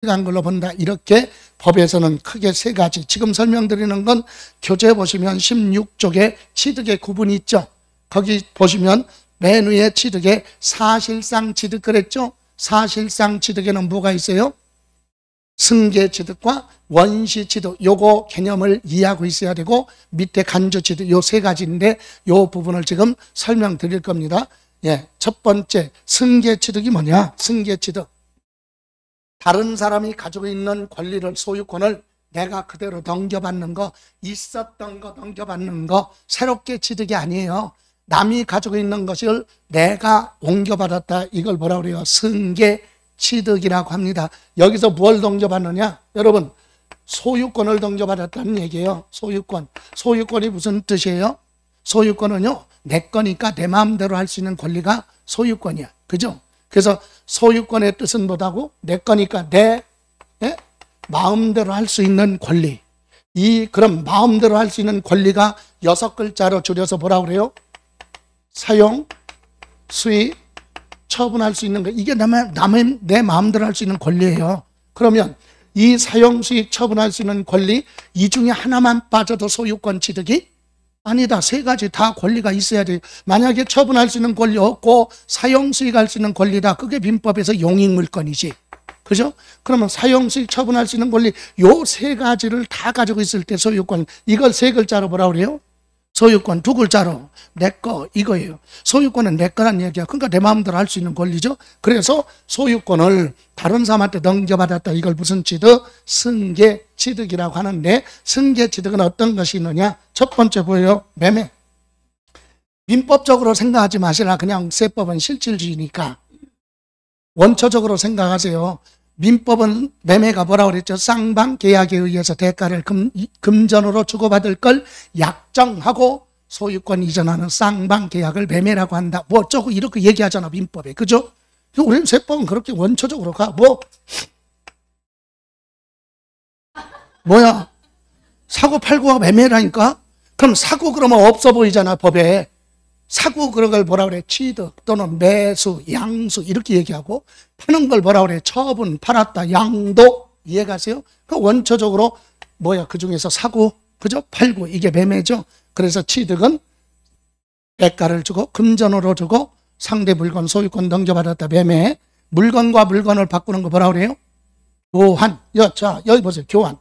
간 걸로 본다. 이렇게 법에서는 크게 세 가지. 지금 설명드리는 건 교재 보시면 16쪽에 취득의 구분이 있죠. 거기 보시면 맨 위에 취득에 사실상 취득 그랬죠. 사실상 취득에는 뭐가 있어요? 승계 취득과 원시 취득, 요거 개념을 이해하고 있어야 되고, 밑에 간주 취득, 요 세 가지인데 요 부분을 지금 설명드릴 겁니다. 예, 첫 번째 승계 취득이 뭐냐? 승계 취득, 다른 사람이 가지고 있는 권리를, 소유권을 내가 그대로 넘겨받는 거, 있었던 거 넘겨받는 거, 새롭게 취득이 아니에요. 남이 가지고 있는 것을 내가 옮겨받았다. 이걸 뭐라고 그래요? 승계 취득이라고 합니다. 여기서 뭘 넘겨받느냐? 여러분, 소유권을 넘겨받았다는 얘기예요. 소유권. 소유권이 무슨 뜻이에요? 소유권은요, 내 거니까 내 마음대로 할 수 있는 권리가 소유권이야. 그죠? 그래서 소유권의 뜻은 뭐다고? 내 거니까 내 마음대로 할 수 있는 권리. 그럼 마음대로 할 수 있는 권리가 6글자로 줄여서 뭐라고 그래요? 사용, 수익, 처분할 수 있는 거. 이게 내 마음대로 할 수 있는 권리예요. 그러면 이 사용, 수익, 처분할 수 있는 권리, 이 중에 하나만 빠져도 소유권 취득이 아니다. 세 가지 다 권리가 있어야 돼요. 만약에 처분할 수 있는 권리 없고 사용, 수익할 수 있는 권리다. 그게 민법에서 용익물권이지. 그죠? 그러면 사용, 수익, 처분할 수 있는 권리, 요 세 가지를 다 가지고 있을 때 소유권, 이걸 세 글자로 뭐라고 그래요? 소유권. 두 글자로 내 거, 이거예요. 소유권은 내 거란 얘기야. 그러니까 내 마음대로 할 수 있는 권리죠. 그래서 소유권을 다른 사람한테 넘겨받았다. 이걸 무슨 취득? 승계 취득이라고 하는데, 승계 취득은 어떤 것이 있느냐? 첫 번째 보여요. 매매. 민법적으로 생각하지 마시라. 그냥 세법은 실질주의니까 원초적으로 생각하세요. 민법은 매매가 뭐라고 그랬죠? 쌍방 계약에 의해서 대가를 금전으로 주고받을 걸 약정하고 소유권 이전하는 쌍방 계약을 매매라고 한다. 뭐 어쩌고 이렇게 얘기하잖아, 민법에. 그죠? 우리는 세법은 그렇게 원초적으로 가. 뭐야? 사고 팔고가 매매라니까? 그럼 사고 그러면 없어 보이잖아, 법에. 사고 그런 걸 뭐라 그래? 취득 또는 매수, 양수 이렇게 얘기하고, 파는 걸 뭐라 그래? 처분, 팔았다, 양도. 이해가세요? 그 원초적으로 뭐야? 그 중에서 사고, 그죠? 팔고, 이게 매매죠. 그래서 취득은 대가를 주고 금전으로 주고 상대 물건, 소유권 넘겨받았다. 매매. 물건과 물건을 바꾸는 거 뭐라 그래요? 교환. 자, 여기 보세요. 교환.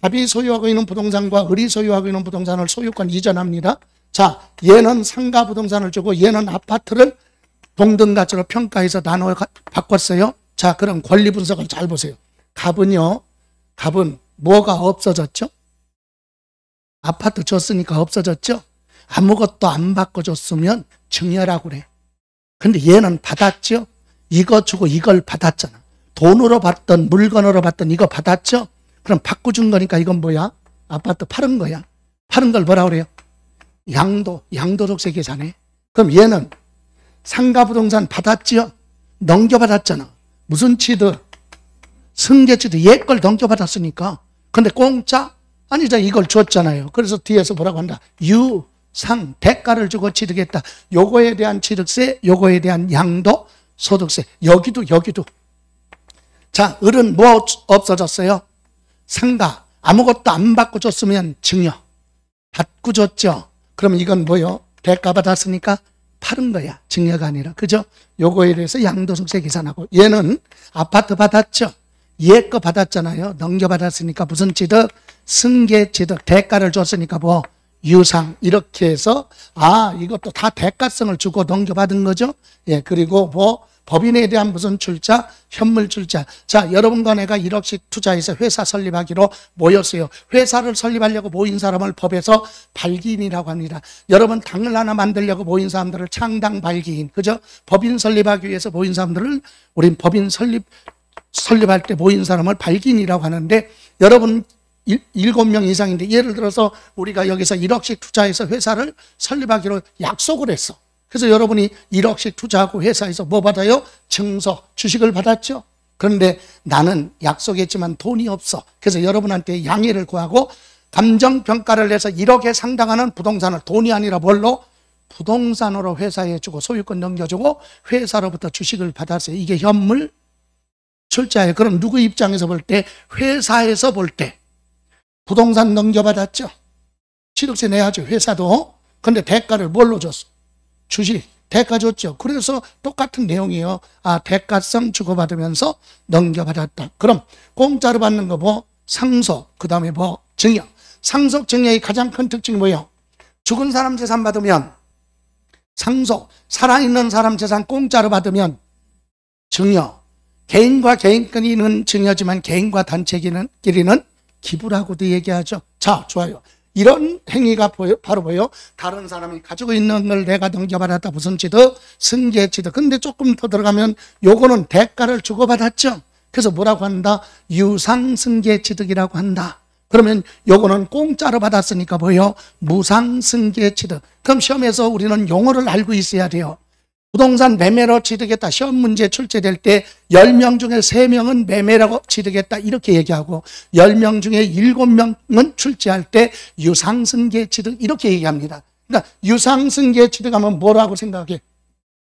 갑이 소유하고 있는 부동산과 을이 소유하고 있는 부동산을 소유권 이전합니다. 자, 얘는 상가 부동산을 주고 얘는 아파트를 동등가치로 평가해서 나눠 바꿨어요. 자, 그럼 권리 분석을 잘 보세요. 갑은요, 갑은 뭐가 없어졌죠? 아파트 줬으니까 없어졌죠? 아무것도 안 바꿔줬으면 증여라고 그래. 근데 얘는 받았죠? 이거 주고 이걸 받았잖아. 돈으로 받던 물건으로 받던 이거 받았죠? 그럼 바꿔준 거니까 이건 뭐야? 아파트 파는 거야. 파는 걸 뭐라 그래요? 양도족세 계산해. 그럼 얘는 상가 부동산 받았지요? 넘겨받았잖아. 무슨 취득? 승계 취득. 얘 걸 넘겨받았으니까. 근데 공짜? 아니잖아. 이걸 줬잖아요. 그래서 뒤에서 뭐라고 한다? 유상, 대가를 주고 취득했다. 요거에 대한 취득세, 요거에 대한 양도, 소득세. 여기도. 자, 을은 뭐 없어졌어요? 상가. 아무것도 안 받고 줬으면 증여. 받고 줬죠? 그럼 이건 뭐요? 대가 받았으니까 파는 거야. 증여가 아니라. 그죠? 요거에 대해서 양도소득세 계산하고. 얘는 아파트 받았죠? 얘 거 받았잖아요. 넘겨받았으니까 무슨 취득? 승계 취득. 대가를 줬으니까 뭐? 유상. 이렇게 해서 이것도 다 대가성을 주고 넘겨받은 거죠? 예, 그리고 뭐 법인에 대한 무슨 출자? 현물 출자. 자, 여러분과 내가 1억씩 투자해서 회사 설립하기로 모였어요. 회사를 설립하려고 모인 사람을 법에서 발기인이라고 합니다. 여러분 당을 하나 만들려고 모인 사람들을 창당 발기인. 그죠? 법인 설립하기 위해서 모인 사람들을 우린 법인 설립할 때 모인 사람을 발기인이라고 하는데, 여러분 7명 이상인데 예를 들어서 우리가 여기서 1억씩 투자해서 회사를 설립하기로 약속을 했어. 그래서 여러분이 1억씩 투자하고 회사에서 뭐 받아요? 증서, 주식을 받았죠? 그런데 나는 약속했지만 돈이 없어. 그래서 여러분한테 양해를 구하고 감정평가를 해서 1억에 상당하는 부동산을, 돈이 아니라 뭘로? 부동산으로 회사에 주고 소유권 넘겨주고 회사로부터 주식을 받았어요. 이게 현물 출자해. 그럼 누구 입장에서 볼 때? 회사에서 볼 때. 부동산 넘겨받았죠. 취득세 내야죠. 회사도. 근데 대가를 뭘로 줬어? 주식. 대가 줬죠. 그래서 똑같은 내용이에요. 아, 대가성 주고받으면서 넘겨받았다. 그럼 공짜로 받는 거 뭐? 상속. 그 다음에 뭐? 증여. 상속 증여의 가장 큰 특징이 뭐예요? 죽은 사람 재산 받으면 상속. 살아있는 사람 재산 공짜로 받으면 증여. 개인과 개인끼리는 증여지만 개인과 단체끼리는 기부라고도 얘기하죠. 자, 좋아요. 이런 행위가 바로 뭐예요? 다른 사람이 가지고 있는 걸 내가 넘겨받았다. 무슨 취득? 승계 취득. 근데 조금 더 들어가면 요거는 대가를 주고받았죠. 그래서 뭐라고 한다? 유상승계 취득이라고 한다. 그러면 요거는 공짜로 받았으니까 뭐예요? 무상승계 취득. 그럼 시험에서 우리는 용어를 알고 있어야 돼요. 부동산 매매로 취득했다. 시험 문제 출제될 때 10명 중에 3명은 매매라고 취득했다. 이렇게 얘기하고 10명 중에 7명은 출제할 때 유상승계 취득 이렇게 얘기합니다. 그러니까 유상승계 취득하면 뭐라고 생각해?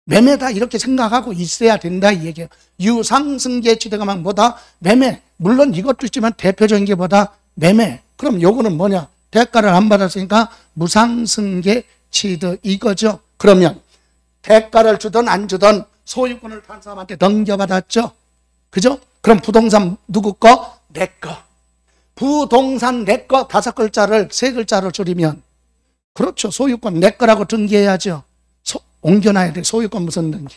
매매다 이렇게 생각하고 있어야 된다 이 얘기예요. 유상승계 취득하면 뭐다? 매매. 물론 이것도 있지만 대표적인 게 뭐다? 매매. 그럼 요거는 뭐냐? 대가를 안 받았으니까 무상승계 취득 이거죠. 그러면 대가를 주든 안 주든 소유권을 판 사람한테 넘겨받았죠. 그죠? 그럼 부동산 누구 거? 내 거. 부동산 내 거 5글자를 3글자로 줄이면 그렇죠. 소유권 내 거라고 등기해야죠. 옮겨놔야 돼. 소유권 무슨 등기?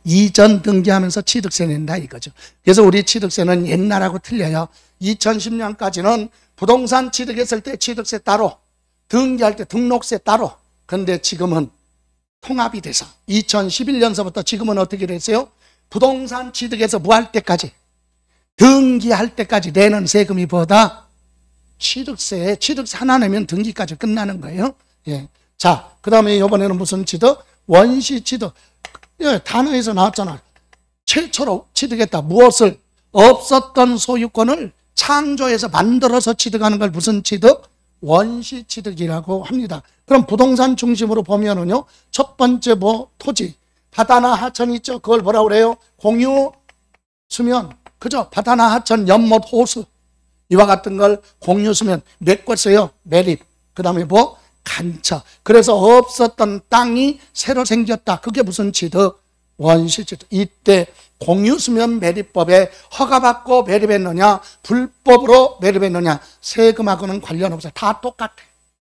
이전 등기하면서 취득세 낸다 이거죠. 그래서 우리 취득세는 옛날하고 틀려요. 2010년까지는 부동산 취득했을 때 취득세 따로, 등기할 때 등록세 따로. 그런데 지금은 통합이 돼서 2011년서부터 지금은 어떻게 됐어요? 부동산 취득해서 뭐 할 때까지? 등기할 때까지 내는 세금이 뭐다? 취득세 하나 내면 등기까지 끝나는 거예요. 예. 자, 그 다음에 이번에는 무슨 취득? 원시 취득. 예, 단어에서 나왔잖아. 최초로 취득했다. 무엇을? 없었던 소유권을 창조해서 만들어서 취득하는 걸 무슨 취득? 원시 취득이라고 합니다. 그럼 부동산 중심으로 보면은요, 첫 번째 뭐 토지, 바다나 하천 있죠. 그걸 뭐라고 그래요? 공유 수면. 그죠? 바다나 하천, 연못, 호수 이와 같은 걸 공유 수면. 메꿨어요. 매립. 그 다음에 뭐 간척. 그래서 없었던 땅이 새로 생겼다. 그게 무슨 취득? 원시 취득. 이때 공유수면 매립법에 허가받고 매립했느냐 불법으로 매립했느냐 세금하고는 관련 없어요. 다 똑같아.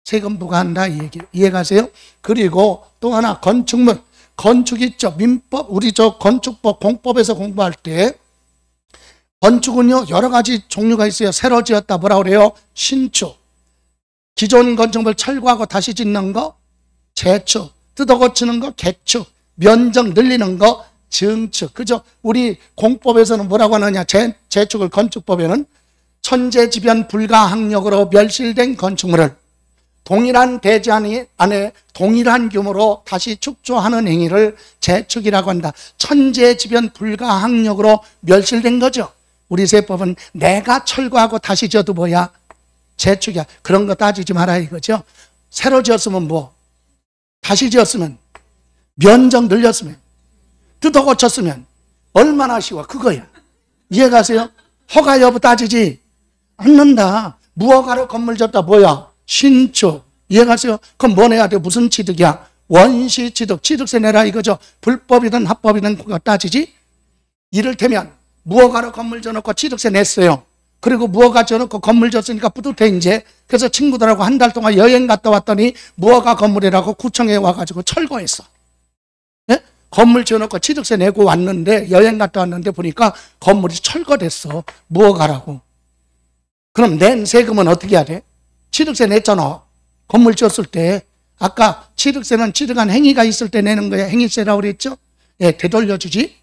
세금 부과한다 이 얘기. 이해가세요? 그리고 또 하나 건축물. 건축 있죠. 민법 우리 저 건축법 공법에서 공부할 때 건축은요 여러 가지 종류가 있어요. 새로 지었다 뭐라 그래요? 신축. 기존 건축물 철거하고 다시 짓는 거 재축. 뜯어 고치는 거 개축. 면적 늘리는 거 증축. 그죠? 우리 공법에서는 뭐라고 하느냐? 재축을 건축법에는 천재지변 불가항력으로 멸실된 건축물을 동일한 대지 안에 동일한 규모로 다시 축조하는 행위를 재축이라고 한다. 천재지변 불가항력으로 멸실된 거죠. 우리 세법은 내가 철거하고 다시 지어도 뭐야? 재축이야. 그런 거 따지지 마라 이거죠. 새로 지었으면 뭐? 다시 지었으면 면적 늘렸으면 뜯어 고쳤으면 얼마나 쉬워. 그거야. 이해가세요? 허가 여부 따지지 않는다. 무허가로 건물 졌다 뭐야? 신축. 이해가세요? 그럼 뭐 내야 돼? 무슨 취득이야? 원시 취득. 취득세 내라 이거죠. 불법이든 합법이든 그거 따지지. 이를테면 무허가로 건물 져놓고 취득세 냈어요. 그리고 무허가 져놓고 건물 졌으니까 뿌듯해 이제. 그래서 친구들하고 한 달 동안 여행 갔다 왔더니 무허가 건물이라고 구청에 와가지고 철거했어. 네? 건물 지어놓고 취득세 내고 왔는데 여행 갔다 왔는데 보니까 건물이 철거됐어. 무허가라고. 그럼 낸 세금은 어떻게 해야 돼? 취득세 냈잖아. 건물 지었을 때. 아까 취득세는 취득한 행위가 있을 때 내는 거야. 행위세라고 그랬죠? 예, 되돌려주지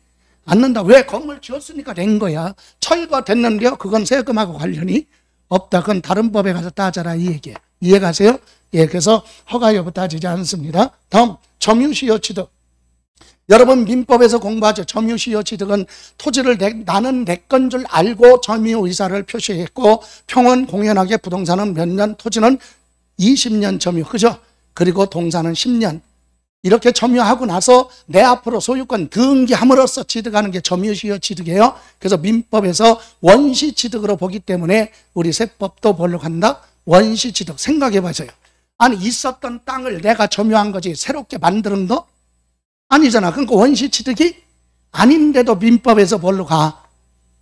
않는다. 왜? 건물 지었으니까 낸 거야. 철거됐는데요. 그건 세금하고 관련이 없다. 그건 다른 법에 가서 따져라 이 얘기예요. 이해가세요? 예, 그래서 허가 여부 따지지 않습니다. 다음 점유시효 취득. 여러분 민법에서 공부하죠. 점유시효 취득은 토지를 나는 내 건 줄 알고 점유 의사를 표시했고 평은 공연하게 부동산은 몇 년, 토지는 20년 점유. 그죠? 그리고 동산은 10년. 이렇게 점유하고 나서 내 앞으로 소유권 등기함으로써 취득하는 게 점유시효 취득이에요. 그래서 민법에서 원시 취득으로 보기 때문에 우리 세법도 뭘로 간다? 원시 취득. 생각해 보세요. 아니 있었던 땅을 내가 점유한 거지 새롭게 만드는 거? 아니잖아. 그러니까 원시 취득이 아닌데도 민법에서 뭘로 가?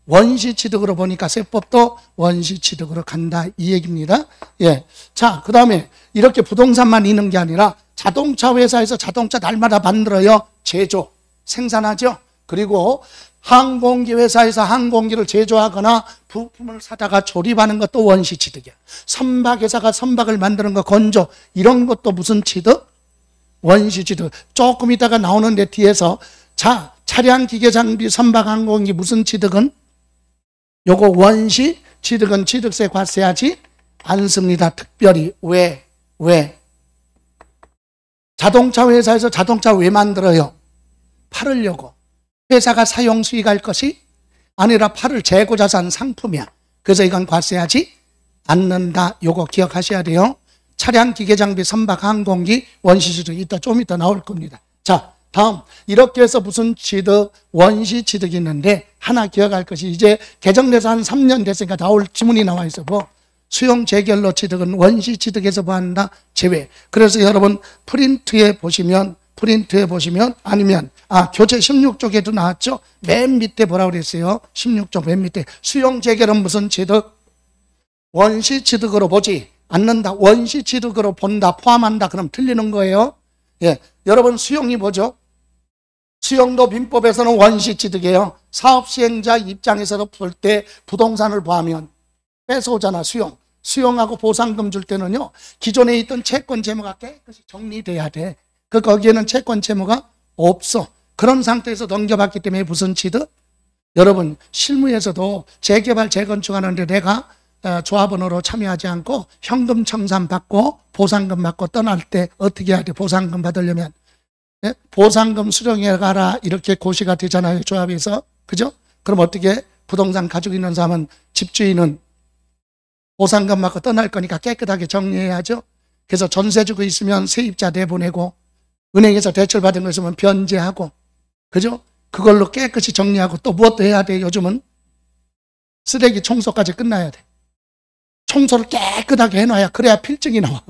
원시 취득으로 보니까 세법도 원시 취득으로 간다 이 얘기입니다. 예. 자, 그다음에 이렇게 부동산만 있는 게 아니라 자동차 회사에서 자동차 날마다 만들어요. 제조, 생산하죠. 그리고 항공기 회사에서 항공기를 제조하거나 부품을 사다가 조립하는 것도 원시 취득이야. 선박 회사가 선박을 만드는 거 건조 이런 것도 무슨 취득? 원시 취득. 조금 있다가 나오는데 뒤에서 자, 차량 기계 장비 선박 항공기 무슨 취득은? 요거 원시 취득은 취득세 과세하지 않습니다. 특별히 왜? 자동차 회사에서 자동차 왜 만들어요? 팔으려고. 회사가 사용 수익할 것이 아니라 팔을 재고자산 상품이야. 그래서 이건 과세하지 않는다. 요거 기억하셔야 돼요. 차량 기계 장비 선박 항공기 원시 취득 좀 이따 나올 겁니다. 자, 다음 이렇게 해서 무슨 취득? 원시 취득이 있는데 하나 기억할 것이 이제 개정돼서 한 3년 됐으니까 나올 지문이 나와 있어. 뭐 수용 재결로 취득은 원시 취득에서 뭐 한다? 제외. 그래서 여러분 프린트에 보시면 아니면 교재 16쪽에도 나왔죠. 맨 밑에 뭐라고 그랬어요? 16쪽 맨 밑에 수용 재결은 무슨 취득? 원시 취득으로 보지 않는다. 원시 취득으로 본다, 포함한다. 그럼 틀리는 거예요. 예, 여러분 수용이 뭐죠? 수용도 민법에서는 원시 취득이에요. 사업 시행자 입장에서도 볼 때 부동산을 보면 뺏어오잖아. 수용하고 보상금 줄 때는요, 기존에 있던 채권 채무가 깨끗이 정리돼야 돼. 거기에는 채권 채무가 없어. 그런 상태에서 넘겨봤기 때문에 무슨 취득? 여러분 실무에서도 재개발 재건축하는데 내가 조합원으로 참여하지 않고 현금 청산 받고 보상금 받고 떠날 때 어떻게 해야 돼? 보상금 받으려면 보상금 수령해 가라 이렇게 고시가 되잖아요. 조합에서. 그죠? 그럼 어떻게 부동산 가지고 있는 사람은 집주인은 보상금 받고 떠날 거니까 깨끗하게 정리해야죠. 그래서 전세 주고 있으면 세입자 내보내고 은행에서 대출 받은 거 있으면 변제하고 그죠? 그걸로 깨끗이 정리하고 또 무엇도 해야 돼. 요즘은 쓰레기 청소까지 끝나야 돼. 청소를 깨끗하게 해놔야 그래야 필증이 나와.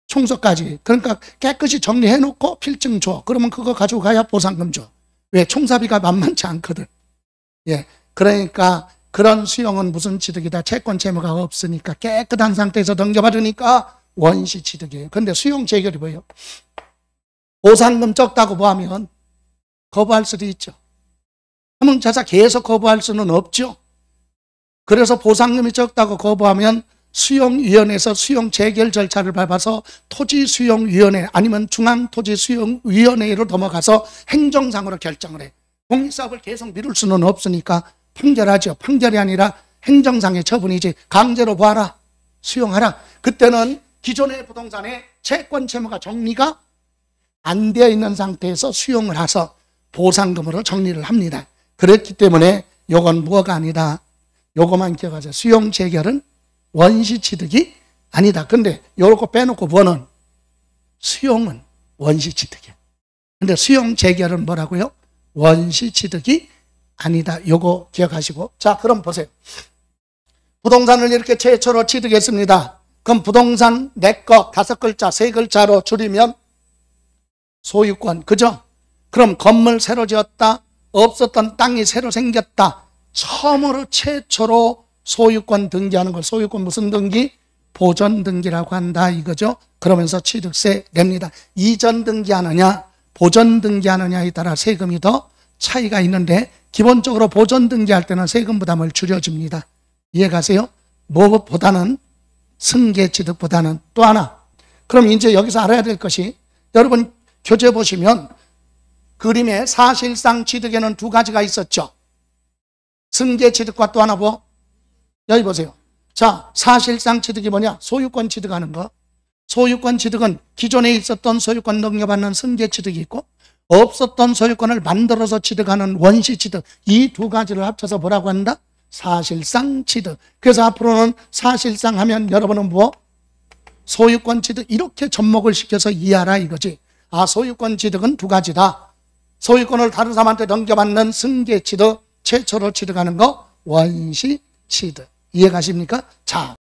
청소까지. 그러니까 깨끗이 정리해놓고 필증 줘. 그러면 그거 가지고 가야 보상금 줘. 왜? 총사비가 만만치 않거든. 예. 그러니까 그런 수용은 무슨 취득이다? 채권 채무가 없으니까 깨끗한 상태에서 넘겨받으니까 원시 취득이에요. 그런데 수용 재결이 뭐예요? 보상금 적다고 뭐하면 거부할 수도 있죠. 자문자사 계속 거부할 수는 없죠. 그래서 보상금이 적다고 거부하면 수용위원회에서 수용 재결 절차를 밟아서 토지수용위원회 아니면 중앙토지수용위원회로 넘어가서 행정상으로 결정을 해. 공익사업을 계속 미룰 수는 없으니까 판결하죠. 판결이 아니라 행정상의 처분이지. 강제로 봐라, 수용하라. 그때는 기존의 부동산에 채권 채무가 정리가 안 되어 있는 상태에서 수용을 해서 보상금으로 정리를 합니다. 그렇기 때문에 요건 뭐가 아니다. 요거만 기억하세요. 수용 재결은 원시 취득이 아니다. 근데 요거 빼놓고 뭐는? 수용은 원시 취득이야. 근데 수용 재결은 뭐라고요? 원시 취득이 아니다. 요거 기억하시고. 자, 그럼 보세요. 부동산을 이렇게 최초로 취득했습니다. 그럼 부동산 내 거 5글자, 3글자로 줄이면 소유권. 그죠? 그럼 건물 새로 지었다. 없었던 땅이 새로 생겼다. 처음으로 최초로 소유권 등기하는 걸 소유권 무슨 등기? 보전 등기라고 한다 이거죠. 그러면서 취득세 냅니다. 이전 등기하느냐 보전 등기하느냐에 따라 세금이 더 차이가 있는데 기본적으로 보전 등기할 때는 세금 부담을 줄여줍니다. 이해가세요? 뭐보다는 승계 취득보다는. 또 하나, 그럼 이제 여기서 알아야 될 것이, 여러분 교재 보시면 그림에 사실상 취득에는 2가지가 있었죠. 승계 취득과 또 하나 뭐? 여기 보세요. 자, 사실상 취득이 뭐냐? 소유권 취득하는 거. 소유권 취득은 기존에 있었던 소유권 넘겨받는 승계 취득이 있고, 없었던 소유권을 만들어서 취득하는 원시 취득. 이 2가지를 합쳐서 뭐라고 한다? 사실상 취득. 그래서 앞으로는 사실상 하면 여러분은 뭐? 소유권 취득. 이렇게 접목을 시켜서 이해하라 이거지. 소유권 취득은 두 가지다. 소유권을 다른 사람한테 넘겨받는 승계 취득, 최초로 취득하는 거 원시 취득. 이해가십니까?